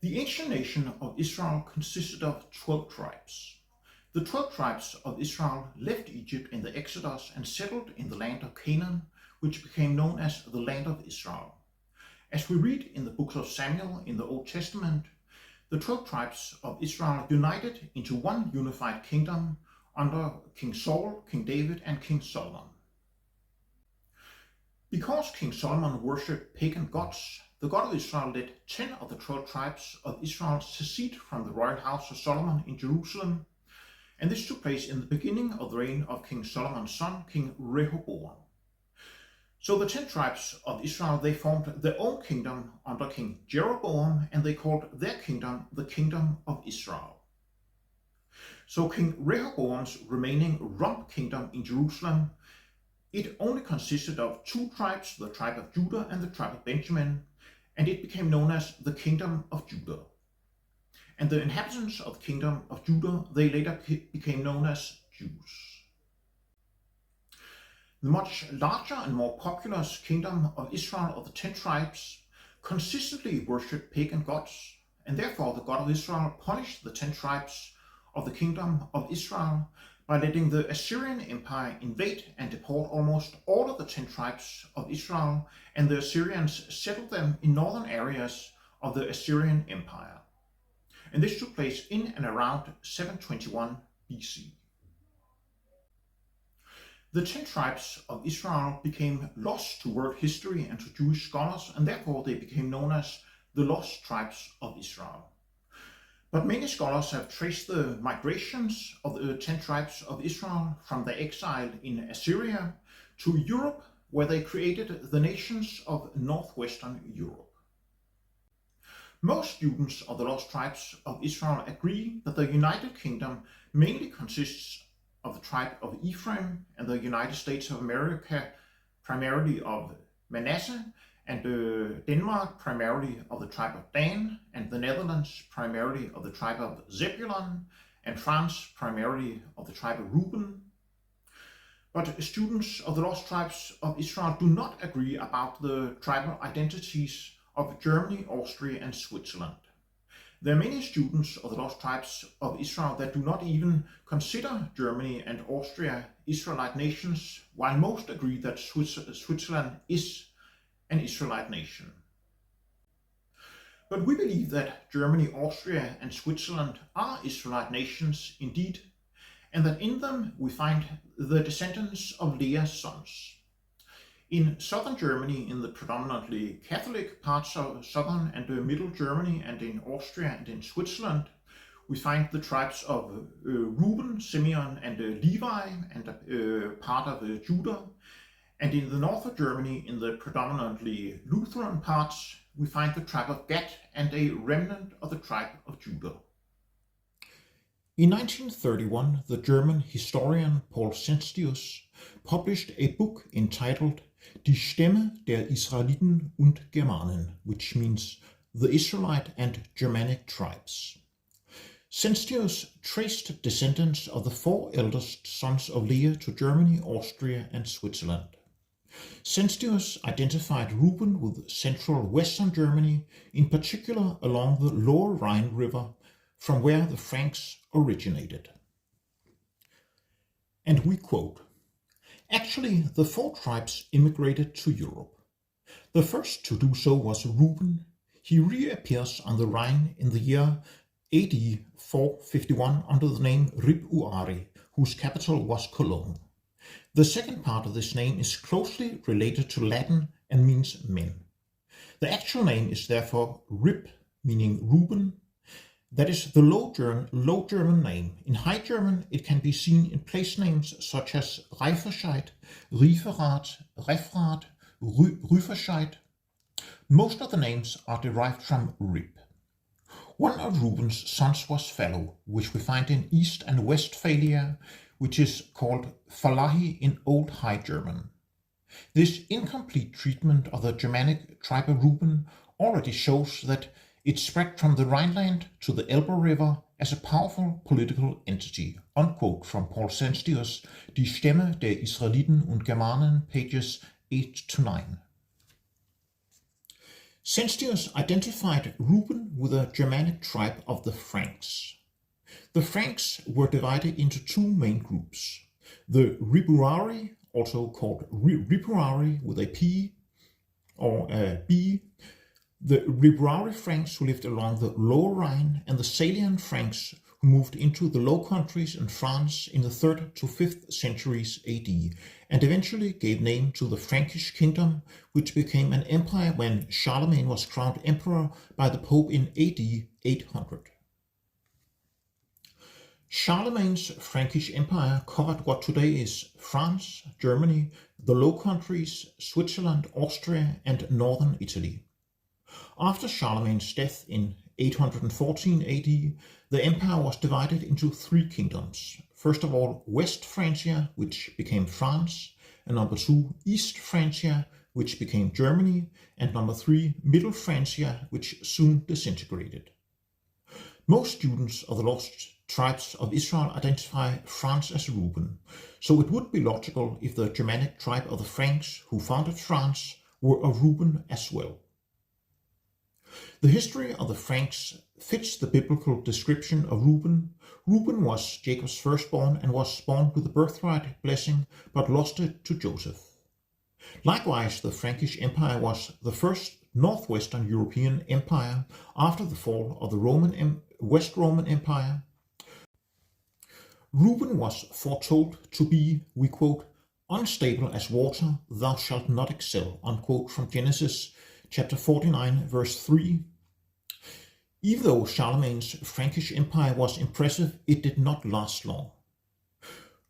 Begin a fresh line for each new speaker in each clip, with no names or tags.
The ancient nation of Israel consisted of 12 tribes. The 12 tribes of Israel left Egypt in the Exodus and settled in the land of Canaan, which became known as the land of Israel. As we read in the books of Samuel in the Old Testament, the 12 tribes of Israel united into one unified kingdom under King Saul, King David, and King Solomon. Because King Solomon worshipped pagan gods, the God of Israel let 10 of the 12 tribes of Israel secede from the royal house of Solomon in Jerusalem, and this took place in the beginning of the reign of King Solomon's son, King Rehoboam. So the 10 tribes of Israel, they formed their own kingdom under King Jeroboam, and they called their kingdom the Kingdom of Israel. So King Rehoboam's remaining rump kingdom in Jerusalem, it only consisted of 2 tribes, the tribe of Judah and the tribe of Benjamin, and it became known as the Kingdom of Judah. And the inhabitants of the Kingdom of Judah, they later became known as Jews. The much larger and more populous Kingdom of Israel of the 10 tribes consistently worshipped pagan gods, and therefore the God of Israel punished the 10 tribes of the Kingdom of Israel by letting the Assyrian Empire invade and deport almost all of the 10 tribes of Israel, and the Assyrians settled them in northern areas of the Assyrian Empire. And this took place in and around 721 BC. The 10 tribes of Israel became lost to world history and to Jewish scholars, and therefore they became known as the lost tribes of Israel. But many scholars have traced the migrations of the 10 tribes of Israel from their exile in Assyria to Europe, where they created the nations of northwestern Europe. Most students of the lost tribes of Israel agree that the United Kingdom mainly consists of the tribe of Ephraim, and the United States of America primarily of Manasseh, and Denmark primarily of the tribe of Dan, and the Netherlands primarily of the tribe of Zebulun, and France primarily of the tribe of Reuben. But students of the lost tribes of Israel do not agree about the tribal identities of Germany, Austria, and Switzerland. There are many students of the lost tribes of Israel that do not even consider Germany and Austria Israelite nations, while most agree that Switzerland is an Israelite nation. But we believe that Germany, Austria, and Switzerland are Israelite nations indeed, and that in them we find the descendants of Leah's sons. In southern Germany, in the predominantly Catholic parts of southern and middle Germany, and in Austria and in Switzerland, we find the tribes of Reuben, Simeon, and Levi, and part of Judah. And in the north of Germany, in the predominantly Lutheran parts, we find the tribe of Gad and a remnant of the tribe of Judah. In 1931, the German historian Paul Sentius published a book entitled Die Stämme der Israeliten und Germanen, which means the Israelite and Germanic tribes. Sentius traced descendants of the 4 eldest sons of Leah to Germany, Austria, and Switzerland. Sentius identified Reuben with central western Germany, in particular along the lower Rhine River, from where the Franks originated. And we quote, "Actually, the 4 tribes immigrated to Europe. The first to do so was Reuben. He reappears on the Rhine in the year AD 451 under the name Rib-Uari, whose capital was Cologne. The second part of this name is closely related to Latin and means men. The actual name is therefore Rib, meaning Reuben. That is the Low German name. In High German, it can be seen in place names such as Reiferscheid, Rieferath, Refrath, Rüferscheid. Most of the names are derived from Rib. One of Reuben's sons was Fallow, which we find in East and Westphalia, which is called Falahi in Old High German. This incomplete treatment of the Germanic tribe of Reuben already shows that it spread from the Rhineland to the Elbe River as a powerful political entity. Unquote from Paul Sentius, Die Stämme der Israeliten und Germanen, pages 8 to 9. Census identified Reuben with a Germanic tribe of the Franks. The Franks were divided into two main groups: the Ripuari, also called Ripuari with a P or a B, the Ripuari Franks who lived along the Lower Rhine, and the Salian Franks who moved into the Low Countries in France in the 3rd to 5th centuries AD, and eventually gave name to the Frankish kingdom, which became an empire when Charlemagne was crowned emperor by the Pope in AD 800. Charlemagne's Frankish Empire covered what today is France, Germany, the Low Countries, Switzerland, Austria, and northern Italy. After Charlemagne's death in 814 AD, the empire was divided into three kingdoms. First of all, West Francia, which became France, and number 2, East Francia, which became Germany, and number 3, Middle Francia, which soon disintegrated. Most students of the lost tribes of Israel identify France as Reuben, so it would be logical if the Germanic tribe of the Franks who founded France were of Reuben as well. The history of the Franks fits the biblical description of Reuben. Reuben was Jacob's firstborn and was born with the birthright blessing, but lost it to Joseph. Likewise, the Frankish Empire was the first northwestern European empire after the fall of the West Roman Empire. Reuben was foretold to be, we quote, unstable as water, thou shalt not excel, unquote, from Genesis chapter 49, verse 3. Even though Charlemagne's Frankish Empire was impressive, it did not last long.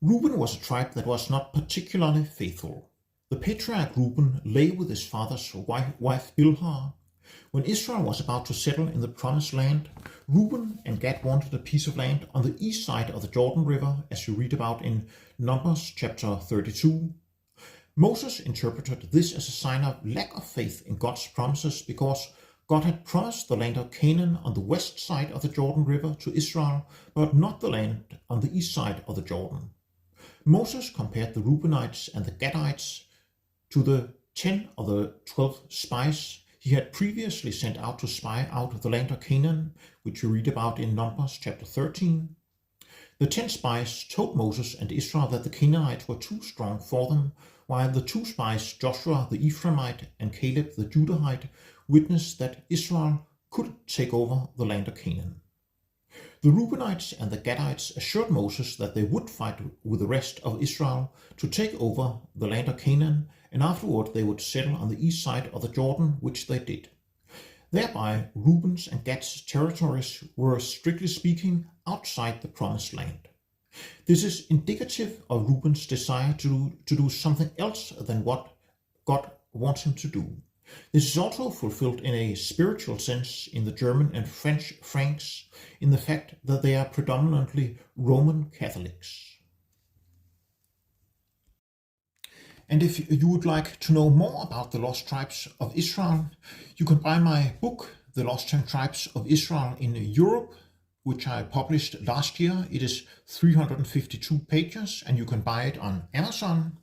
Reuben was a tribe that was not particularly faithful. The patriarch Reuben lay with his father's wife Bilhah. When Israel was about to settle in the Promised Land, Reuben and Gad wanted a piece of land on the east side of the Jordan River, as you read about in Numbers chapter 32. Moses interpreted this as a sign of lack of faith in God's promises, because God had promised the land of Canaan on the west side of the Jordan River to Israel, but not the land on the east side of the Jordan. Moses compared the Reubenites and the Gadites to the 10 of the 12 spies he had previously sent out to spy out the land of Canaan, which you read about in Numbers chapter 13. The 10 spies told Moses and Israel that the Canaanites were too strong for them, while the 2 spies, Joshua the Ephraimite and Caleb the Judahite, witnessed that Israel could take over the land of Canaan. The Reubenites and the Gadites assured Moses that they would fight with the rest of Israel to take over the land of Canaan, and afterward they would settle on the east side of the Jordan, which they did. Thereby, Reuben's and Gad's territories were, strictly speaking, outside the Promised Land. This is indicative of Reuben's desire to do something else than what God wants him to do. This is also fulfilled in a spiritual sense in the German and French Franks, in the fact that they are predominantly Roman Catholics. And if you would like to know more about the lost tribes of Israel, you can buy my book, The Lost 10 Tribes of Israel in Europe, which I published last year. It is 352 pages, and you can buy it on Amazon.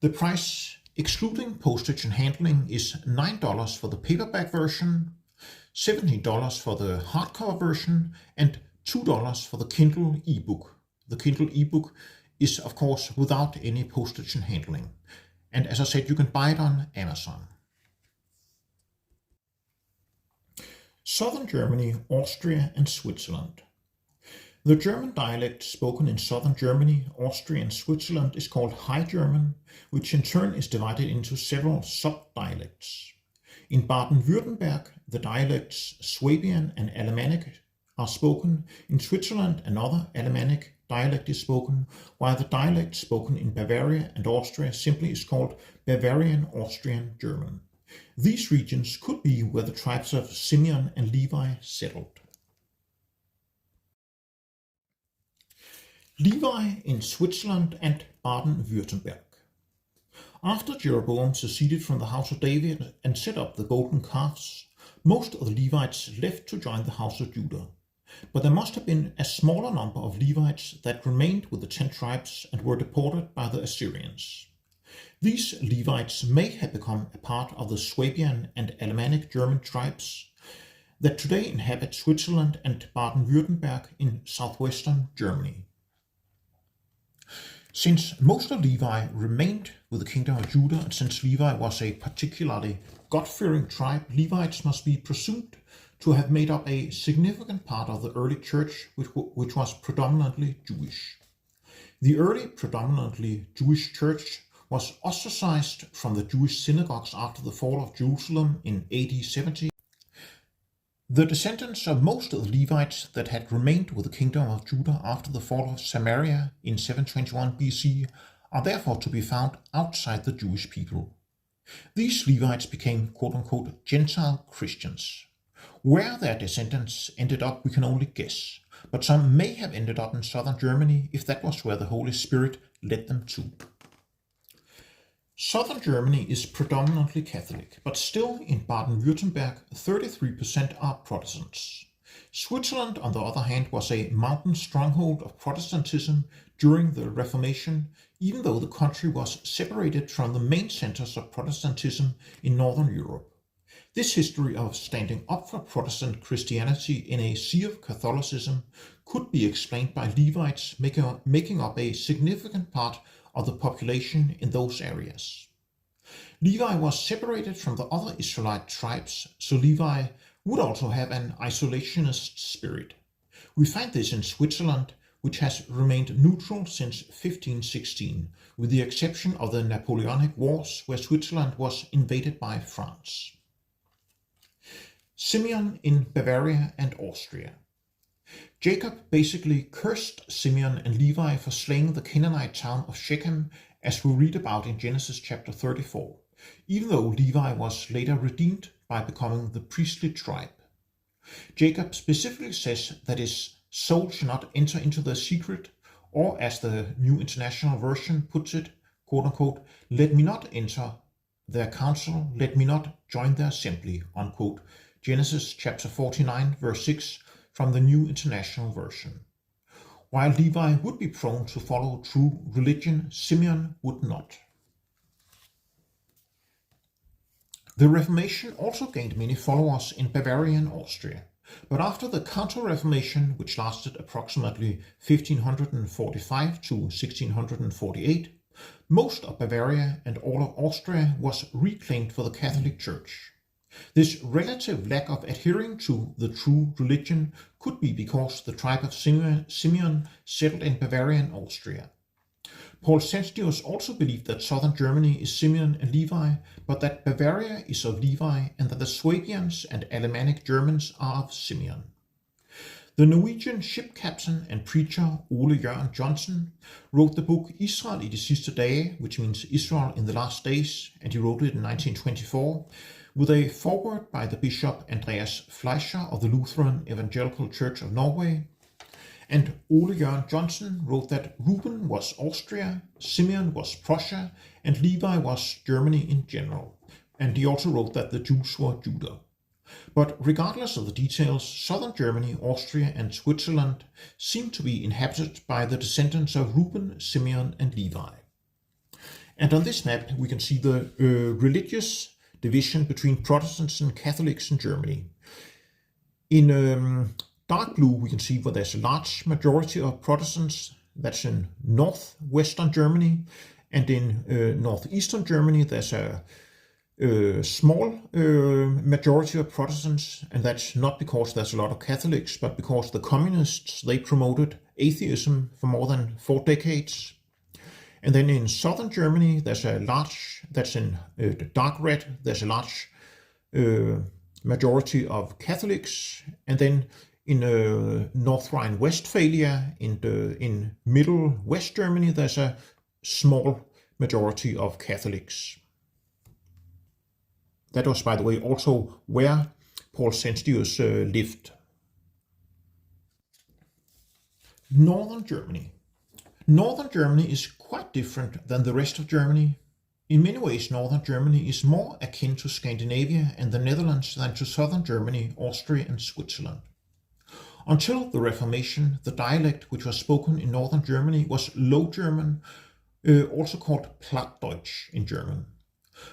The price, excluding postage and handling, is $9 for the paperback version, $17 for the hardcover version, and $2 for the Kindle ebook. The Kindle ebook is, of course, without any postage and handling. And as I said, you can buy it on Amazon. Southern Germany, Austria and Switzerland. The German dialect spoken in southern Germany, Austria and Switzerland is called High German, which in turn is divided into several sub-dialects. In Baden-Württemberg, the dialects Swabian and Alemannic are spoken. In Switzerland, another Alemannic dialect is spoken, while the dialect spoken in Bavaria and Austria simply is called Bavarian Austrian German. These regions could be where the tribes of Simeon and Levi settled. Levi in Switzerland and Baden-Württemberg. After Jeroboam seceded from the house of David and set up the golden calves, most of the Levites left to join the house of Judah. But there must have been a smaller number of Levites that remained with the 10 tribes and were deported by the Assyrians. These Levites may have become a part of the Swabian and Alemannic German tribes that today inhabit Switzerland and Baden-Württemberg in southwestern Germany. Since most of Levi remained with the kingdom of Judah, and since Levi was a particularly God-fearing tribe, Levites must be presumed to have made up a significant part of the early church, which was predominantly Jewish. The early predominantly Jewish church was ostracized from the Jewish synagogues after the fall of Jerusalem in AD 70. The descendants of most of the Levites that had remained with the kingdom of Judah after the fall of Samaria in 721 BC are therefore to be found outside the Jewish people. These Levites became quote-unquote Gentile Christians. Where their descendants ended up we can only guess, but some may have ended up in southern Germany if that was where the Holy Spirit led them to. Southern Germany is predominantly Catholic, but still in Baden-Württemberg 33% are Protestants. Switzerland, on the other hand, was a mountain stronghold of Protestantism during the Reformation, even though the country was separated from the main centers of Protestantism in Northern Europe. This history of standing up for Protestant Christianity in a sea of Catholicism could be explained by Levites making up a significant part of the population in those areas. Levi was separated from the other Israelite tribes, so Levi would also have an isolationist spirit. We find this in Switzerland, which has remained neutral since 1516, with the exception of the Napoleonic Wars, where Switzerland was invaded by France. Simeon in Bavaria and Austria. Jacob basically cursed Simeon and Levi for slaying the Canaanite town of Shechem, as we read about in Genesis chapter 34, even though Levi was later redeemed by becoming the priestly tribe. Jacob specifically says that his soul shall not enter into their secret, or as the New International Version puts it, quote-unquote, let me not enter their council, let me not join their assembly, unquote. Genesis chapter 49, verse 6, from the New International Version. While Levi would be prone to follow true religion, Simeon would not. The Reformation also gained many followers in Bavaria and Austria, but after the Counter-Reformation, which lasted approximately 1545 to 1648, most of Bavaria and all of Austria was reclaimed for the Catholic Church. This relative lack of adhering to the true religion could be because the tribe of Simeon settled in Bavaria and Austria. Paul Sentius also believed that southern Germany is Simeon and Levi, but that Bavaria is of Levi and that the Swabians and Alemannic Germans are of Simeon. The Norwegian ship captain and preacher Ole Jørgen Johnsen wrote the book Israel i de sidste dage, which means Israel in the last days, and he wrote it in 1924, with a foreword by the Bishop Andreas Fleischer of the Lutheran Evangelical Church of Norway. And Ole Jørgen Johnsen wrote that Reuben was Austria, Simeon was Prussia, and Levi was Germany in general. And he also wrote that the Jews were Judah. But regardless of the details, southern Germany, Austria, and Switzerland seem to be inhabited by the descendants of Reuben, Simeon, and Levi. And on this map, we can see the religious division between Protestants and Catholics in Germany. In dark blue, we can see where there's a large majority of Protestants. That's in northwestern Germany. And in northeastern Germany, there's a small majority of Protestants. And that's not because there's a lot of Catholics, but because the communists, they promoted atheism for more than 4 decades. And then in southern Germany, there's a large, that's in dark red, there's a large majority of Catholics. And then in North Rhine-Westphalia, in middle West Germany, there's a small majority of Catholics. That was, by the way, also where Paul Sentius lived. Northern Germany. Northern Germany is quite different than the rest of Germany. In many ways, northern Germany is more akin to Scandinavia and the Netherlands than to southern Germany, Austria, and Switzerland. Until the Reformation, the dialect which was spoken in northern Germany was Low German, also called Plattdeutsch in German.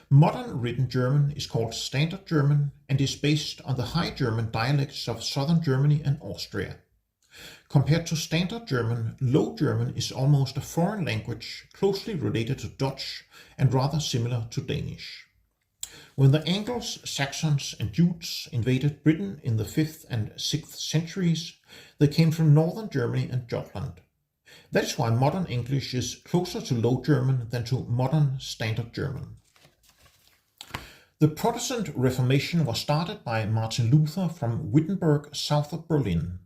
Modern written German is called Standard German and is based on the High German dialects of southern Germany and Austria. Compared to Standard German, Low German is almost a foreign language, closely related to Dutch and rather similar to Danish. When the Angles, Saxons and Jutes invaded Britain in the 5th and 6th centuries, they came from northern Germany and Jutland. That is why modern English is closer to Low German than to modern Standard German. The Protestant Reformation was started by Martin Luther from Wittenberg, south of Berlin.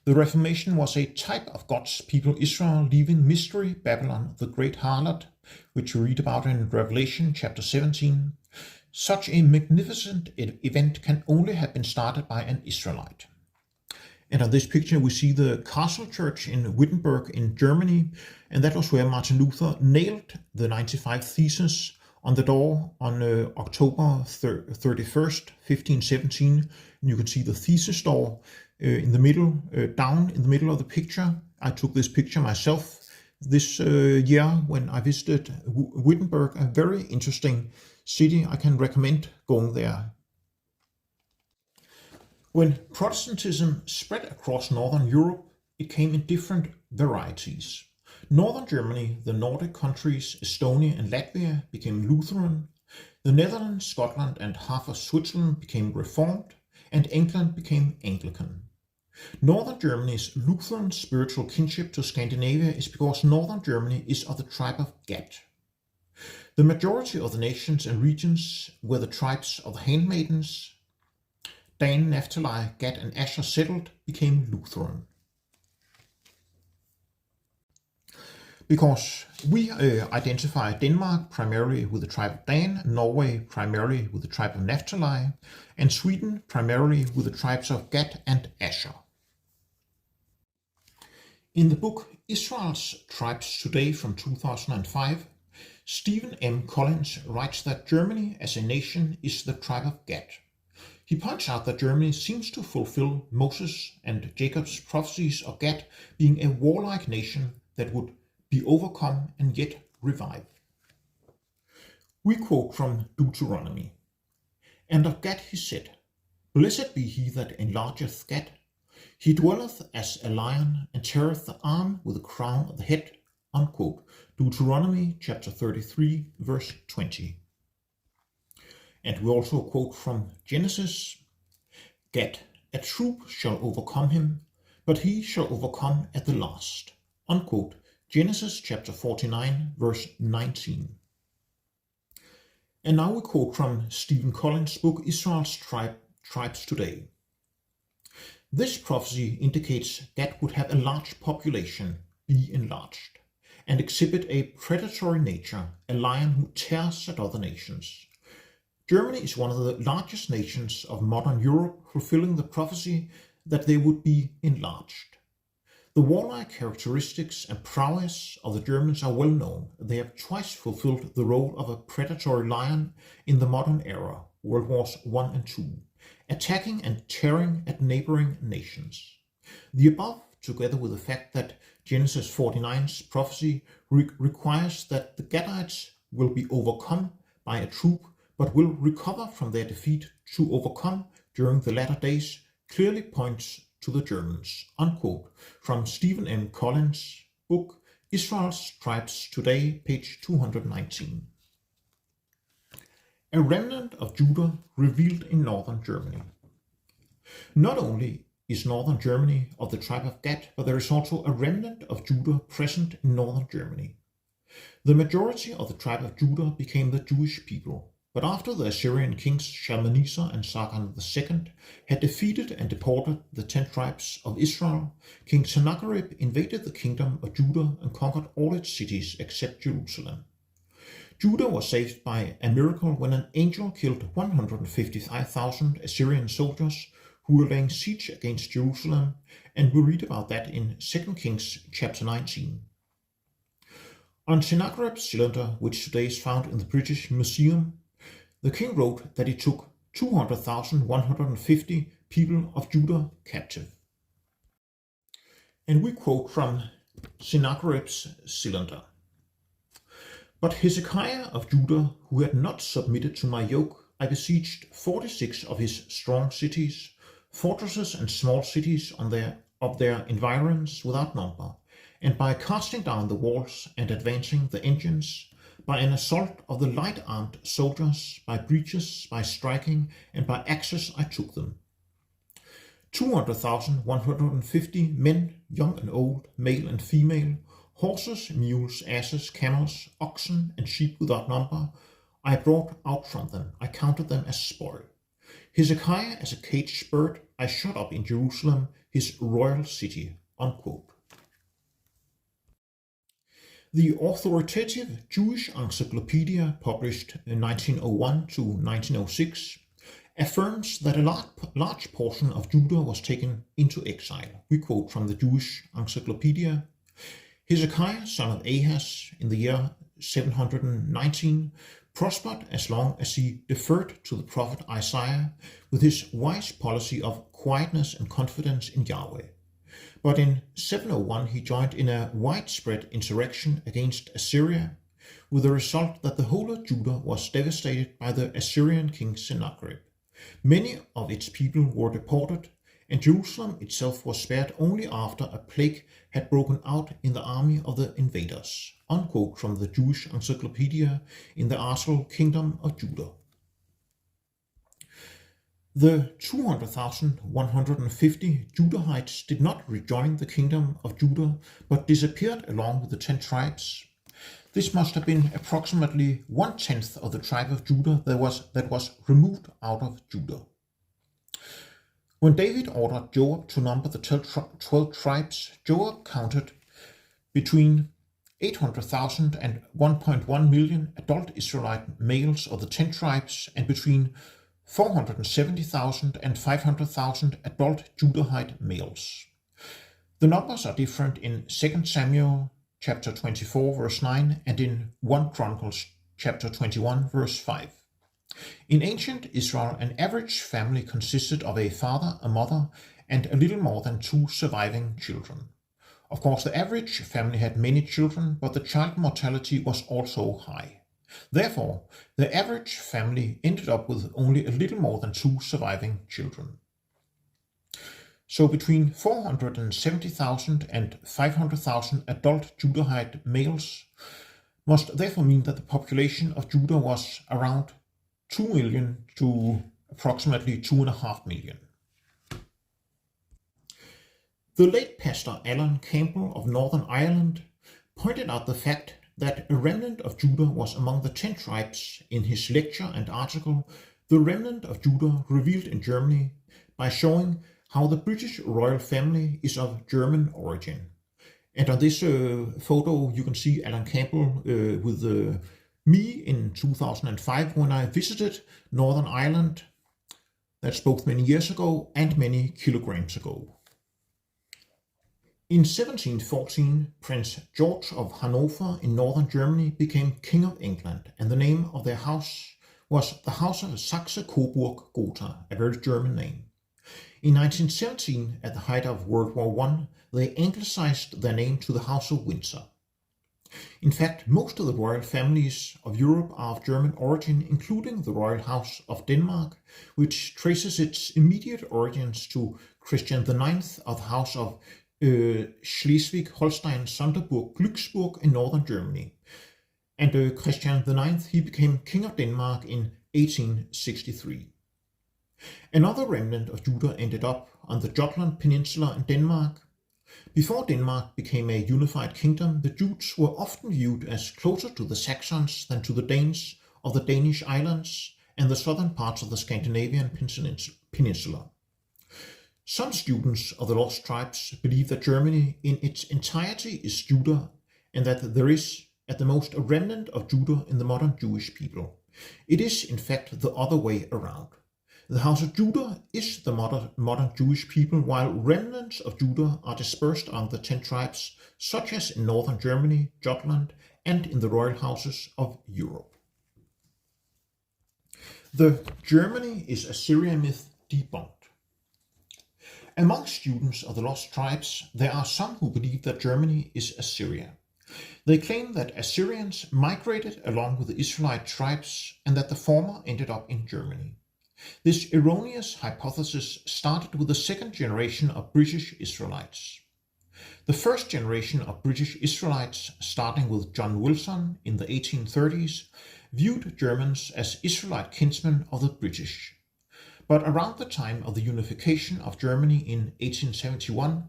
The Reformation was a type of God's people Israel leaving mystery Babylon, the great harlot, which we read about in Revelation chapter 17. Such a magnificent event can only have been started by an Israelite. And on this picture we see the castle church in Wittenberg in Germany, and that was where Martin Luther nailed the 95 Theses on the door on October 31st, 1517. And you can see the thesis door in the middle, down in the middle of the picture. I took this picture myself this year when I visited Wittenberg, a very interesting city. I can recommend going there. When Protestantism spread across Northern Europe, it came in different varieties. Northern Germany, the Nordic countries, Estonia and Latvia became Lutheran. The Netherlands, Scotland and half of Switzerland became Reformed, and England became Anglican. Northern Germany's Lutheran spiritual kinship to Scandinavia is because Northern Germany is of the tribe of Gad. The majority of the nations and regions where the tribes of the handmaidens, Dan, Naphtali, Gad and Asher settled became Lutheran. Because we identify Denmark primarily with the tribe of Dan, Norway primarily with the tribe of Naphtali, and Sweden primarily with the tribes of Gad and Asher. In the book Israel's Tribes Today from 2005, Stephen M. Collins writes that Germany as a nation is the tribe of Gad. He points out that Germany seems to fulfill Moses and Jacob's prophecies of Gad being a warlike nation that would be overcome and yet revive. We quote from Deuteronomy. And of Gad he said, Blessed be he that enlargeth Gad. He dwelleth as a lion and teareth the arm with the crown of the head. Unquote. Deuteronomy chapter 33 verse 20. And we also quote from Genesis, Gad, a troop shall overcome him, but he shall overcome at the last. Unquote. Genesis chapter 49 verse 19. And now we quote from Stephen Collins' book Israel's Tribes Today. This prophecy indicates Gad would have a large population, be enlarged, and exhibit a predatory nature, a lion who tears at other nations. Germany is one of the largest nations of modern Europe, fulfilling the prophecy that they would be enlarged. The warlike characteristics and prowess of the Germans are well known. They have twice fulfilled the role of a predatory lion in the modern era, World Wars I and II, attacking and tearing at neighboring nations. The above, together with the fact that Genesis 49's prophecy requires that the Gadites will be overcome by a troop but will recover from their defeat to overcome during the latter days, clearly points to the Germans. Unquote. From Stephen M. Collins' book Israel's Tribes Today, page 219. A remnant of Judah revealed in northern Germany. Not only is northern Germany of the tribe of Gad, but there is also a remnant of Judah present in northern Germany. The majority of the tribe of Judah became the Jewish people. But after the Assyrian kings Shalmaneser and Sargon II had defeated and deported the 10 tribes of Israel, King Sennacherib invaded the kingdom of Judah and conquered all its cities except Jerusalem. Judah was saved by a miracle when an angel killed 155,000 Assyrian soldiers who were laying siege against Jerusalem, and we read about that in 2 Kings chapter 19. On Sennacherib's cylinder, which today is found in the British Museum, the king wrote that he took 200,150 people of Judah captive. And we quote from Sennacherib's cylinder. But Hezekiah of Judah, who had not submitted to my yoke, I besieged 46 of his strong cities, fortresses and small cities of their environs without number, and by casting down the walls and advancing the engines, by an assault of the light-armed soldiers, by breaches, by striking, and by axes I took them. 200,150 men, young and old, male and female, horses, mules, asses, camels, oxen, and sheep without number, I brought out from them. I counted them as spoil. Hezekiah as a caged bird I shut up in Jerusalem, his royal city." Unquote. The authoritative Jewish encyclopedia, published in 1901 to 1906, affirms that a large portion of Judah was taken into exile. We quote from the Jewish encyclopedia: "Hezekiah, son of Ahaz, in the year 719, prospered as long as he deferred to the prophet Isaiah with his wise policy of quietness and confidence in Yahweh. But in 701 he joined in a widespread insurrection against Assyria, with the result that the whole of Judah was devastated by the Assyrian king Sennacherib. Many of its people were deported, and Jerusalem itself was spared only after a plague had broken out in the army of the invaders." Unquote from the Jewish encyclopedia in the Arsul Kingdom of Judah. The 200,150 Judahites did not rejoin the kingdom of Judah, but disappeared along with the 10 tribes. This must have been approximately 1/10 of the tribe of Judah that was removed out of Judah. When David ordered Joab to number the 12 tribes, Joab counted between 800,000 and 1.1 million adult Israelite males of the 10 tribes, and between 470,000 and 500,000 adult Judahite males. The numbers are different in 2 Samuel chapter 24 verse 9 and in 1 Chronicles chapter 21 verse 5. In ancient Israel, an average family consisted of a father, a mother, and a little more than 2 surviving children. Of course, the average family had many children, but the child mortality was also high. Therefore, the average family ended up with only a little more than 2 surviving children. So between 470,000 and 500,000 adult Judahite males must therefore mean that the population of Judah was around 2 million to approximately 2.5 million. The late Pastor Alan Campbell of Northern Ireland pointed out the fact that a remnant of Judah was among the 10 tribes in his lecture and article, "The Remnant of Judah Revealed in Germany," by showing how the British royal family is of German origin. And on this photo you can see Alan Campbell with me in 2005 when I visited Northern Ireland. That's both many years ago and many kilograms ago. In 1714, Prince George of Hanover in northern Germany became King of England, and the name of their house was the House of Saxe-Coburg-Gotha, a very German name. In 1917, at the height of World War I, they anglicized their name to the House of Windsor. In fact, most of the royal families of Europe are of German origin, including the Royal House of Denmark, which traces its immediate origins to Christian IX of the House of Schleswig-Holstein-Sonderburg-Glücksburg in northern Germany. And Christian IX, he became King of Denmark in 1863. Another remnant of Judah ended up on the Jutland Peninsula in Denmark. Before Denmark became a unified kingdom, the Jutes were often viewed as closer to the Saxons than to the Danes of the Danish islands and the southern parts of the Scandinavian peninsula. Some students of the lost tribes believe that Germany in its entirety is Judah, and that there is at the most a remnant of Judah in the modern Jewish people. It is in fact the other way around. The House of Judah is the modern Jewish people, while remnants of Judah are dispersed among the 10 tribes, such as in northern Germany, Jutland, and in the royal houses of Europe. The Germany is Assyria myth debunked. Among students of the lost tribes, there are some who believe that Germany is Assyria. They claim that Assyrians migrated along with the Israelite tribes and that the former ended up in Germany. This erroneous hypothesis started with the second generation of British Israelites. The first generation of British Israelites, starting with John Wilson in the 1830s, viewed Germans as Israelite kinsmen of the British. But around the time of the unification of Germany in 1871,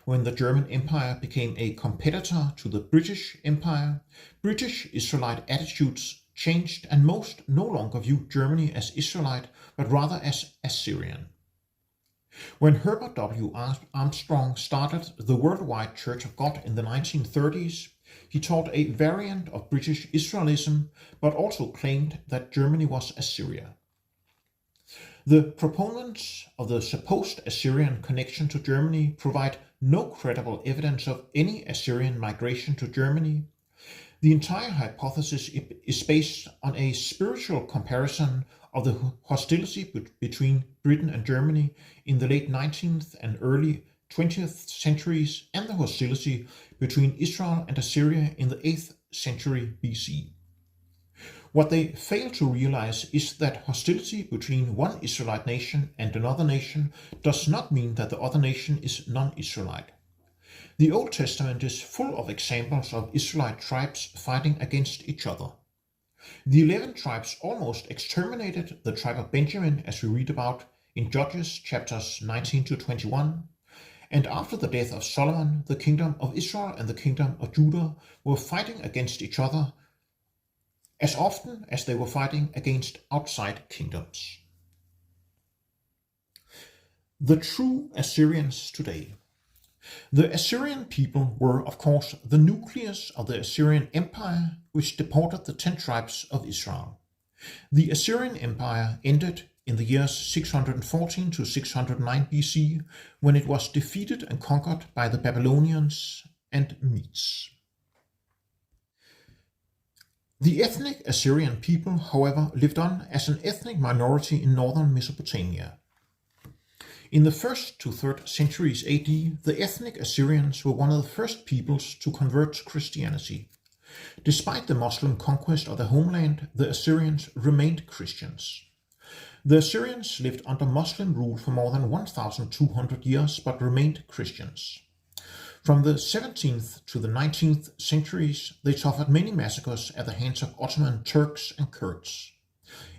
when the German Empire became a competitor to the British Empire, British Israelite attitudes changed and most no longer viewed Germany as Israelite, but rather as Assyrian. When Herbert W. Armstrong started the Worldwide Church of God in the 1930s, he taught a variant of British Israelism, but also claimed that Germany was Assyria. The proponents of the supposed Assyrian connection to Germany provide no credible evidence of any Assyrian migration to Germany. The entire hypothesis is based on a spiritual comparison of the hostility between Britain and Germany in the late 19th and early 20th centuries and the hostility between Israel and Assyria in the 8th century BC. What they fail to realize is that hostility between one Israelite nation and another nation does not mean that the other nation is non-Israelite. The Old Testament is full of examples of Israelite tribes fighting against each other. The 11 tribes almost exterminated the tribe of Benjamin, as we read about in Judges chapters 19 to 21. And after the death of Solomon, the kingdom of Israel and the kingdom of Judah were fighting against each other as often as they were fighting against outside kingdoms. The true Assyrians today. The Assyrian people were, of course, the nucleus of the Assyrian Empire, which deported the 10 tribes of Israel. The Assyrian Empire ended in the years 614 to 609 BC, when it was defeated and conquered by the Babylonians and Medes. The ethnic Assyrian people, however, lived on as an ethnic minority in northern Mesopotamia. In the 1st to 3rd centuries AD, the ethnic Assyrians were one of the first peoples to convert to Christianity. Despite the Muslim conquest of their homeland, the Assyrians remained Christians. The Assyrians lived under Muslim rule for more than 1,200 years, but remained Christians. From the 17th to the 19th centuries, they suffered many massacres at the hands of Ottoman Turks and Kurds.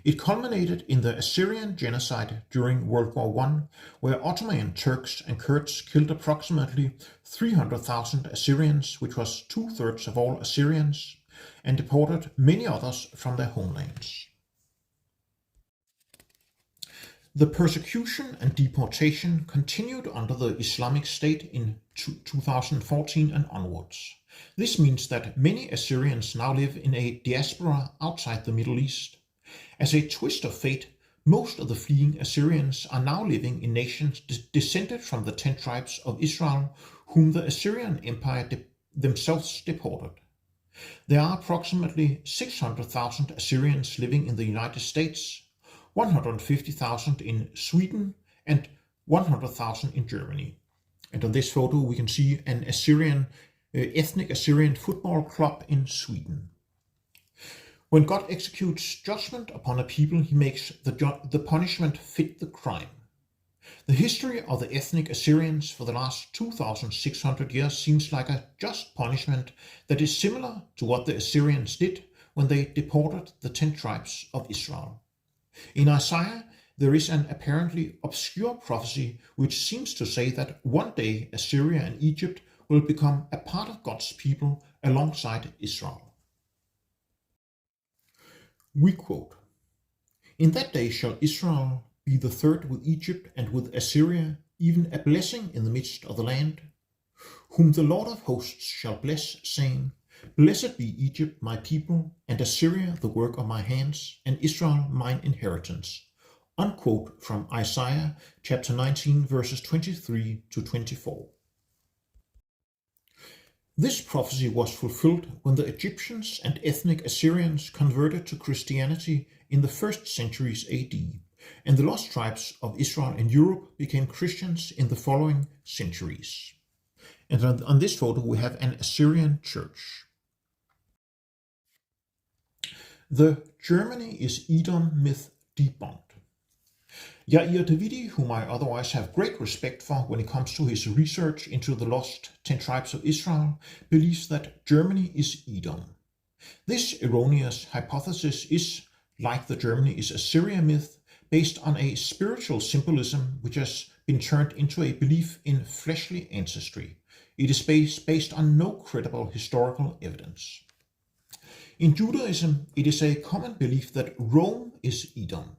It culminated in the Assyrian genocide during World War I, where Ottoman Turks and Kurds killed approximately 300,000 Assyrians, which was 2/3 of all Assyrians, and deported many others from their homelands. The persecution and deportation continued under the Islamic State in 2014 and onwards. This means that many Assyrians now live in a diaspora outside the Middle East. As a twist of fate, most of the fleeing Assyrians are now living in nations descended from the 10 tribes of Israel, whom the Assyrian Empire themselves deported. There are approximately 600,000 Assyrians living in the United States, 150,000 in Sweden, and 100,000 in Germany. And on this photo we can see an ethnic Assyrian football club in Sweden. When God executes judgment upon a people, he makes the punishment fit the crime. The history of the ethnic Assyrians for the last 2,600 years seems like a just punishment that is similar to what the Assyrians did when they deported the 10 tribes of Israel. In Isaiah, there is an apparently obscure prophecy which seems to say that one day Assyria and Egypt will become a part of God's people alongside Israel. We quote, "In that day shall Israel be the third with Egypt and with Assyria, even a blessing in the midst of the land, whom the Lord of hosts shall bless, saying, Blessed be Egypt, my people, and Assyria, the work of my hands, and Israel, mine inheritance." Unquote from Isaiah chapter 19, verses 23 to 24. This prophecy was fulfilled when the Egyptians and ethnic Assyrians converted to Christianity in the 1st centuries AD, and the lost tribes of Israel in Europe became Christians in the following centuries. And on this photo we have an Assyrian church. The Germany is Edom myth debunked. Yair Davidi, whom I otherwise have great respect for when it comes to his research into the lost 10 tribes of Israel, believes that Germany is Edom. This erroneous hypothesis is, like the Germany is Assyria myth, based on a spiritual symbolism which has been turned into a belief in fleshly ancestry. It is based on no credible historical evidence. In Judaism, it is a common belief that Rome is Edom.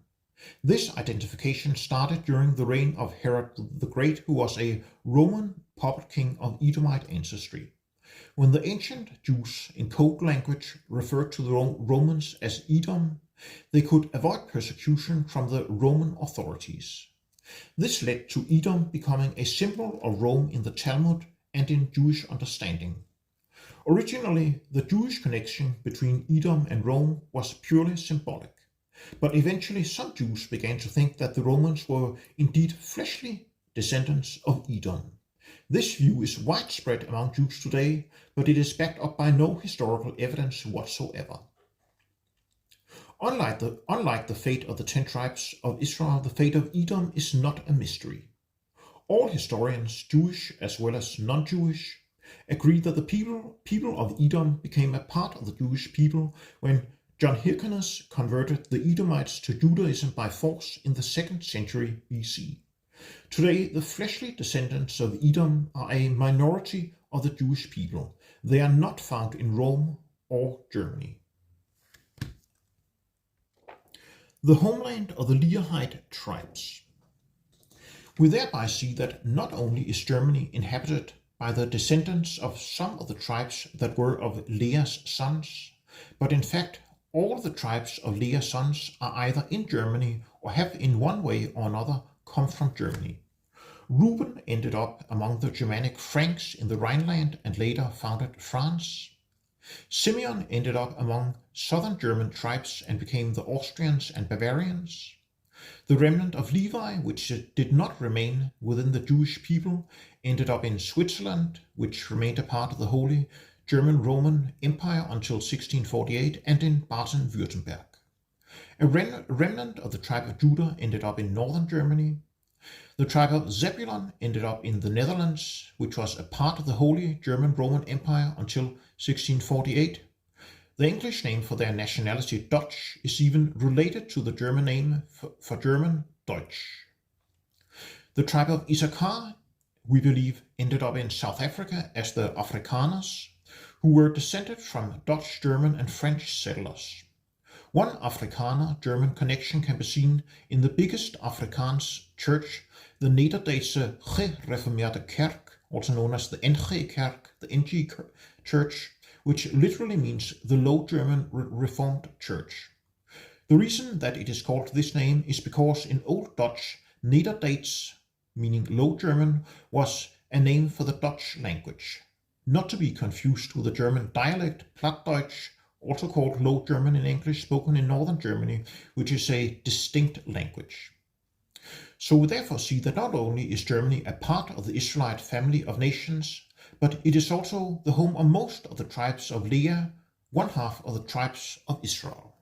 This identification started during the reign of Herod the Great, who was a Roman puppet king of Edomite ancestry. When the ancient Jews in code language referred to the Romans as Edom, they could avoid persecution from the Roman authorities. This led to Edom becoming a symbol of Rome in the Talmud and in Jewish understanding. Originally, the Jewish connection between Edom and Rome was purely symbolic, but eventually some Jews began to think that the Romans were indeed fleshly descendants of Edom. This view is widespread among Jews today, but it is backed up by no historical evidence whatsoever. Unlike the fate of the 10 tribes of Israel, the fate of Edom is not a mystery. All historians, Jewish as well as non-Jewish, agree that the people of Edom became a part of the Jewish people when John Hyrcanus converted the Edomites to Judaism by force in the 2nd century BC. Today, the fleshly descendants of Edom are a minority of the Jewish people. They are not found in Rome or Germany. The homeland of the Leahite tribes. We thereby see that not only is Germany inhabited by the descendants of some of the tribes that were of Leah's sons, but in fact all the tribes of Leah's sons are either in Germany or have in one way or another come from Germany. Reuben ended up among the Germanic Franks in the Rhineland and later founded France. Simeon ended up among southern German tribes and became the Austrians and Bavarians. The remnant of Levi, which did not remain within the Jewish people, ended up in Switzerland, which remained a part of the Holy German-Roman Empire until 1648, and in Baden-Württemberg. A remnant of the tribe of Judah ended up in northern Germany. The tribe of Zebulun ended up in the Netherlands, which was a part of the Holy German-Roman Empire until 1648. The English name for their nationality, Dutch, is even related to the German name for German, Deutsch. The tribe of Issachar, we believe, ended up in South Africa as the Afrikaners, who were descended from Dutch, German, and French settlers. One Afrikaner-German connection can be seen in the biggest Afrikaans church, the Nederduitse Gereformeerde Kerk, also known as the NG Kerk, the NG Church, which literally means the Low German Reformed Church. The reason that it is called this name is because in Old Dutch, Nederduits, meaning Low German, was a name for the Dutch language, not to be confused with the German dialect Plattdeutsch, also called Low German in English, spoken in northern Germany, which is a distinct language. So we therefore see that not only is Germany a part of the Israelite family of nations, but it is also the home of most of the tribes of Leah, one half of the tribes of Israel.